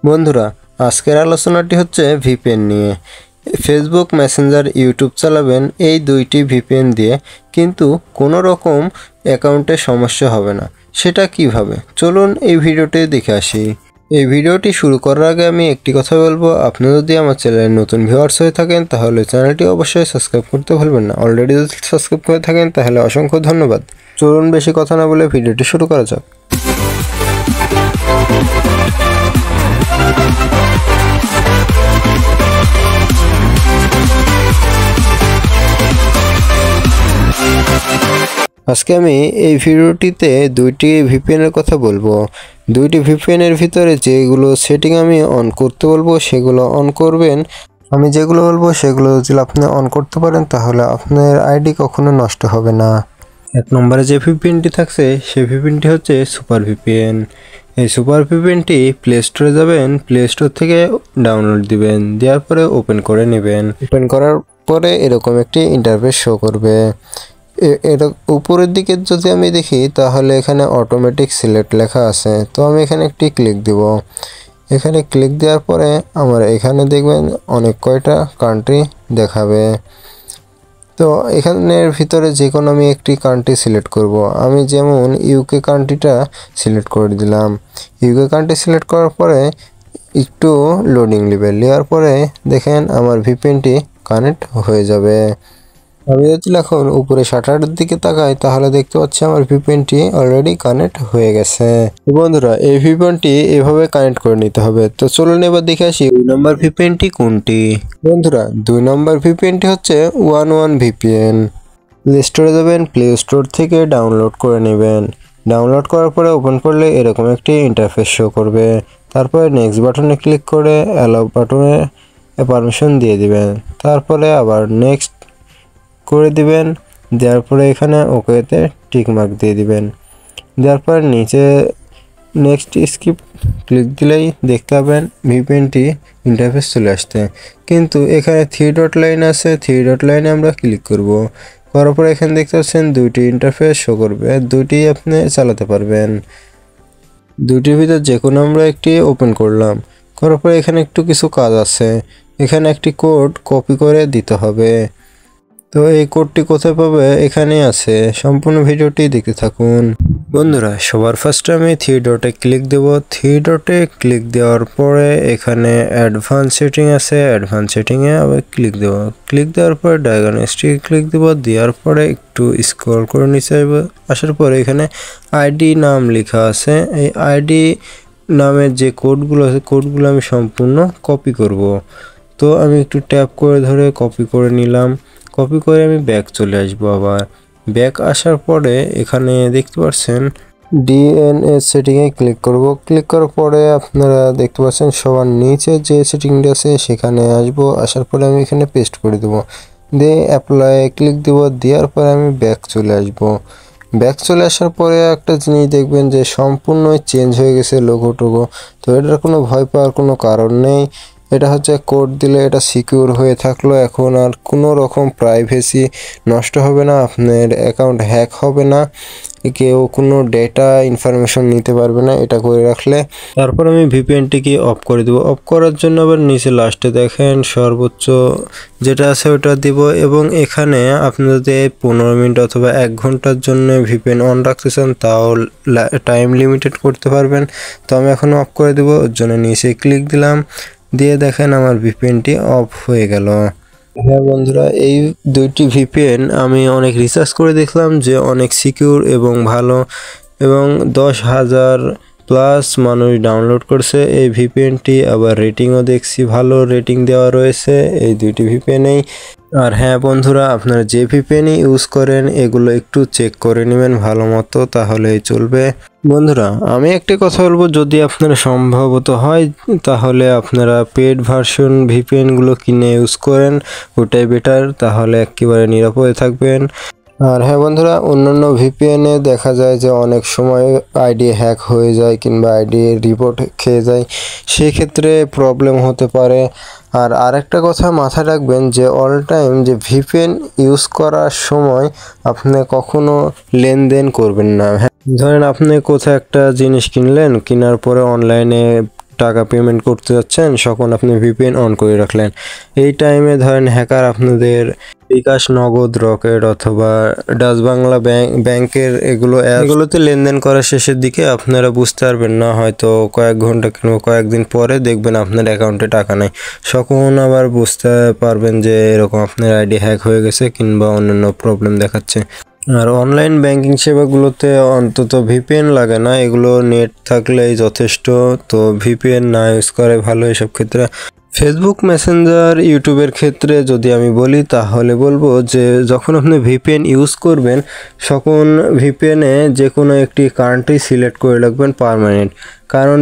বন্ধুরা, আজকের আলোচনাটি হচ্ছে ভিপিএন নিয়ে। ফেসবুক, মেসেঞ্জার, ইউটিউব চালাবেন এই দুইটি ভিপিএন দিয়ে, কিন্তু কোনো রকম অ্যাকাউন্টে সমস্যা হবে না। সেটা কিভাবে? চলুন এই ভিডিওটি দেখে আসি। এই ভিডিওটি শুরু করার আগে আমি একটি কথা বলবো, আপনি যদি আমার চ্যানেলে নতুন ভিউয়ার্স হয়ে থাকেন তাহলে চ্যানেলটি অবশ্যই সাবস্ক্রাইব করতে ভুলবেন না। অলরেডি যদি সাবস্ক্রাইব করে থাকেন তাহলে অসংখ্য ধন্যবাদ। চলুন বেশি কথা না বলে ভিডিওটি শুরু করা যাক। আজকে আমি এই ভিডিওটিতে দুইটি ভিপিএন এর কথা বলবো। দুইটি ভিপিএন এর ভিতরে যেগুলো সেটিং আমি অন করতে বলবো সেগুলো অন করবেন। আমি যেগুলো বলবো সেগুলো যদি আপনি অন করতে পারেন তাহলে আপনার আইডি কখনো নষ্ট হবে না। এক নম্বরে যে ভিপিএনটি থাকছে সেই ভিপিএনটি হচ্ছে সুপার ভিপিএন। এই সুপার ভিপিএনটি প্লে স্টোরে যাবেন, প্লে স্টোর থেকে ডাউনলোড দিবেন, দেওয়ার পরে ওপেন করে নেবেন। ওপেন করার পরে এরকম একটি ইন্টারফেস শো করবে। এটা উপরের দিকে যদি আমি দেখি তাহলে এখানে অটোমেটিক সিলেক্ট লেখা আছে, তো আমি এখানে একটি ক্লিক দিব। এখানে ক্লিক দেওয়ার পরে আমার এখানে দেখবেন অনেক কয়টা কান্ট্রি দেখাবে। তো এখানের ভিতরে যে কোনো আমি একটি কান্ট্রি সিলেক্ট করব। আমি যেমন ইউকে কান্ট্রিটা সিলেক্ট করে দিলাম। ইউকে কান্ট্রি সিলেক্ট করার পরে একটু লোডিং নেওয়ার পরে দেখেন আমার ভিপিএনটি কানেক্ট হয়ে যাবে। আমি যদি এখন উপরে শাটারের দিকে তাকাই তাহলে দেখতে পাচ্ছি আমার ভিপিএনটি অলরেডি কানেক্ট হয়ে গেছে। বন্ধুরা, এই ভিপিএনটি এভাবে কানেক্ট করে নিতে হবে। তো চলুন এবার দেখে আসি 2 নম্বর ভিপিএনটি কোনটি। বন্ধুরা, 2 নম্বর ভিপিএনটি হচ্ছে 11 ভিপিএন। প্লে স্টোরে যাবেন, প্লে স্টোর থেকে ডাউনলোড করে নেবেন। ডাউনলোড করার পরে ওপেন করলে এরকম একটি ইন্টারফেস শো করবে। তারপরে নেক্সট বাটনে ক্লিক করে অ্যালাউ বাটনে পারমিশন দিয়ে দিবেন। তারপরে আবার নেক্সট করে দিবেন, দেওয়ার পরে এখানে ওকেতে টিক মার্ক দিয়ে দিবেন। দেওয়ার পর নিচে নেক্সট স্কিপ ক্লিক দিলেই দেখতে পাবেন ভিপিএনটি ইন্টারফেস চলে আসতে। কিন্তু এখানে 3 ডট লাইন আছে, 3 ডট লাইনে আমরা ক্লিক করব। করার পরে এখানে দেখতে পাচ্ছেন দুইটি ইন্টারফেস শো করবে, দুইটি আপনি চালাতে পারবেন। দুইটির ভিতর যে কোনো আমরা একটি ওপেন করলাম। করার পরে এখানে একটু কিছু কাজ আছে। এখানে একটি কোড কপি করে দিতে হবে। তো এই কোডটি কোথায় পাবে? এখানে আছে, সম্পূর্ণ ভিডিওটি দেখতে থাকুন। বন্ধুরা, সবার ফার্স্টে আমি 3 ডটে ক্লিক দেব। 3 ডটে ক্লিক দেওয়ার পরে এখানে অ্যাডভান্স সেটিং আছে, অ্যাডভান্স সেটিংয়ে আবার ক্লিক দেব। ক্লিক দেওয়ার পরে ডায়াগনস্টিক ক্লিক দেব। দেওয়ার পরে একটু স্ক্রল করে নিচে আসার পরে এখানে আইডি নাম লেখা আছে। এই আইডি নামের যে কোডগুলো আছে কোডগুলো আমি সম্পূর্ণ কপি করব। তো আমি একটু ট্যাপ করে ধরে কপি করে নিলাম। কপি করে আমি ব্যাক চলে আসবো। আবার ব্যাক আসার পরে এখানে দেখতে পাচ্ছেন ডিএনএস সেটিংয়ে ক্লিক করব। ক্লিক করার পরে আপনারা দেখতে পাচ্ছেন সবার নিচে যে সেটিংটা আছে সেখানে আসবো। আসার পরে আমি এখানে পেস্ট করে দেবো, দিয়ে অ্যাপ্লাই ক্লিক দেব। দেওয়ার পরে আমি ব্যাক চলে আসবো। ব্যাক চলে আসার পরে একটা জিনিস দেখবেন যে সম্পূর্ণ চেঞ্জ হয়ে গেছে লোগো টোগো। তো এটার কোনো ভয় পাওয়ার কোনো কারণ নেই। এটা হচ্ছে কোড দিলে এটা সিকিউর হয়ে থাকলো। এখন আর কোনো রকম প্রাইভেসি নষ্ট হবে না, আপনার অ্যাকাউন্ট হ্যাক হবে না, কেউ কোনো ডেটা ইনফরমেশন নিতে পারবে না এটা করে রাখলে। তারপর আমি ভিপিএনটিকে অফ করে দেবো। অফ করার জন্য আবার নিচে লাস্টে দেখেন সর্বোচ্চ যেটা আছে ওটা দিব, এবং এখানে আপনি যদি 15 মিনিট অথবা 1 ঘন্টার জন্য ভিপিএন অন রাখতে চান তাও টাইম লিমিটেড করতে পারবেন। তো আমি এখন অফ করে দেবো, ওর জন্য নিচে ক্লিক দিলাম। দিয়ে দেখেন আমার ভিপিএনটি অফ হয়ে গেল। হ্যাঁ বন্ধুরা, এই দুইটি ভিপিএন আমি অনেক রিসার্চ করে দেখলাম যে অনেক সিকিউর এবং ভালো, এবং 10,000 প্লাস মানুষ ডাউনলোড করছে এই ভিপিএনটি। আবার রেটিংও দেখছি ভালো রেটিং দেওয়া রয়েছে এই দুইটি ভিপিএনেই। আর হ্যাঁ বন্ধুরা, আপনারা যে ভিপিএনই ইউজ করেন এগুলো একটু চেক করে নেবেন ভালো মতো, তাহলেই চলবে। বন্ধুরা, আমি একটি কথা বলবো, যদি আপনারা সম্ভবত হয় তাহলে আপনারা পেড ভার্সন ভিপিএনগুলো কিনে ইউজ করেন, ওটাই বেটার, তাহলে একেবারে নিরাপদে থাকবেন। আর হ্যাঁ বন্ধুরা, অন্যান্য ভিপিএনে দেখা যায় যে অনেক সময় আইডি হ্যাক হয়ে যায় কিংবা আইডি রিপোর্ট খেয়ে যায়, সেক্ষেত্রে প্রবলেম হতে পারে। আর আরেকটা কথা মাথায় রাখবেন যে অল টাইম যে ভিপিএন ইউজ করার সময় আপনি কখনো লেনদেন করবেন না। ধরেন আপনি কোথাও একটা জিনিস কিনলেন, কেনার পরে অনলাইনে টাকা পেমেন্ট করতে যাচ্ছেন তখন আপনি ভিপিএন অন করে রাখলেন। এই টাইমে ধরেন হ্যাকার আপনাদের বিকাশ, নগদ, রকেট অথবা ডাচ বাংলা ব্যাংকের এগুলোতে লেনদেন করার শেষের দিকে আপনারা বুঝতে পারবেন না, হয়তো কয়েক ঘন্টা কিংবা কয়েকদিন পরে দেখবেন আপনার অ্যাকাউন্টে টাকা নেই। তখন আবার বুঝতে পারবেন যে এরকম আপনার আইডি হ্যাক হয়ে গেছে কিংবা অন্যান্য প্রবলেম দেখাচ্ছে। আর অনলাইন ব্যাংকিং সেবাগুলোতে অন্তত ভিপিএন লাগে না, এগুলো নেট থাকলেই যথেষ্ট। তো ভিপিএন না ইউজ করে ভালো এসব ক্ষেত্রে। ফেসবুক মেসেঞ্জার, ইউটিউবের ক্ষেত্রে যদি আমি বলি তাহলে বলবো যে যখন আপনি ভিপিএন ইউজ করবেন তখন ভিপিএনে যে কোনো একটি কান্ট্রি সিলেক্ট করে রাখবেন পার্মানেন্ট। কারণ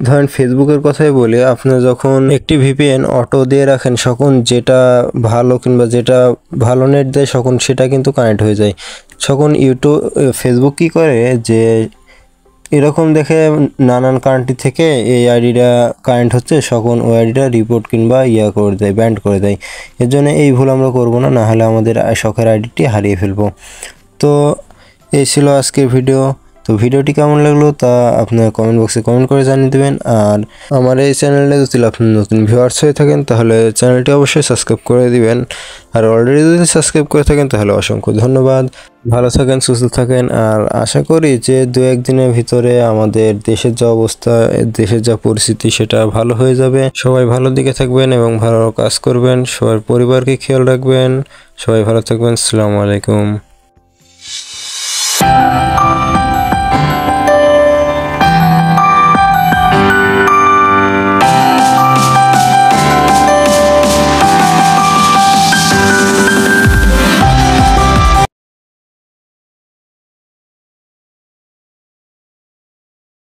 ধরেন ফেসবুকের কথাই বলি, আপনি যখন একটি ভিপিএন অটো দিয়ে রাখেন তখন যেটা ভালো কিংবা যেটা ভালো নেট দেয় তখন সেটা কিন্তু কানেক্ট হয়ে যায়। তখন ফেসবুক কী করে যে এরকম দেখে নানান কান্ট্রি থেকে এই আইডিটা কানেক্ট হচ্ছে তখন ওই আইডিটা রিপোর্ট কিংবা করে দেয়, ব্যান্ড করে দেয়। এর জন্য এই ভুল আমরা করবো না, নাহলে আমাদের শখের আইডিটি হারিয়ে ফেলবো। তো এই ছিল আজকের ভিডিও। তো ভিডিওটি কেমন লাগলো তা আপনার কমেন্ট বক্সে কমেন্ট করে জানিয়ে দেবেন। আর আমার এই চ্যানেলে যদি আপনি নতুন ভিউয়ার্স হয়ে থাকেন তাহলে চ্যানেলটি অবশ্যই সাবস্ক্রাইব করে দিবেন। আর অলরেডি যদি সাবস্ক্রাইব করে থাকেন তাহলে অসংখ্য ধন্যবাদ। ভালো থাকেন, সুস্থ থাকেন। আর আশা করি যে 2-1 দিনের ভিতরে আমাদের দেশের যা অবস্থা, দেশের যা পরিস্থিতি সেটা ভালো হয়ে যাবে। সবাই ভালো দিকে থাকবেন এবং ভালো কাজ করবেন, সবার পরিবারকে খেয়াল রাখবেন। সবাই ভালো থাকবেন। আসসালামু আলাইকুম।